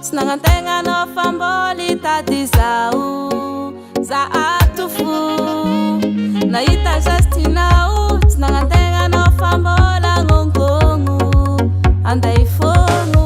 tsy nagnantegna anao fa mboly tady zao za atofo nahita zastinao tsy nagnantegna anao fa mbola agnongogno anday fogno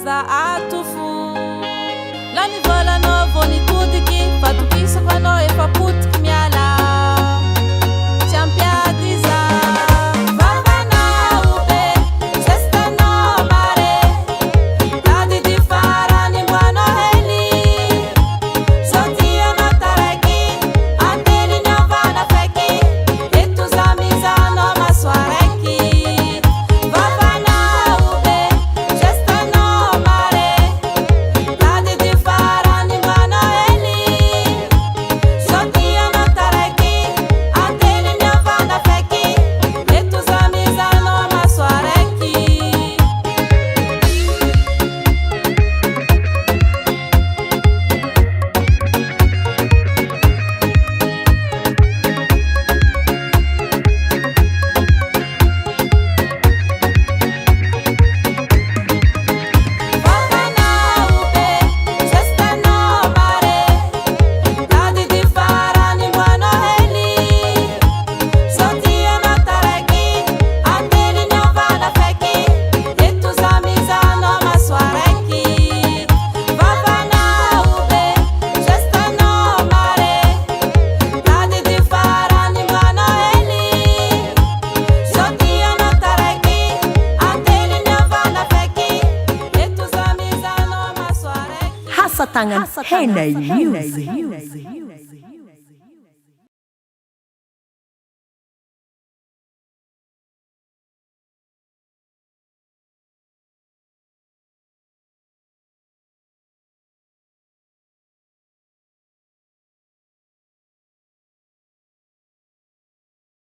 za atofo la nivolanao vo nitodiky fatokisako anao efa potiky miala tsy ampiady za vavanao be zestanao mare tady dy farany mboanao hely sotianao taraiky antely niavana feky eto za mizanao masoa raiky Tangan Henay Music.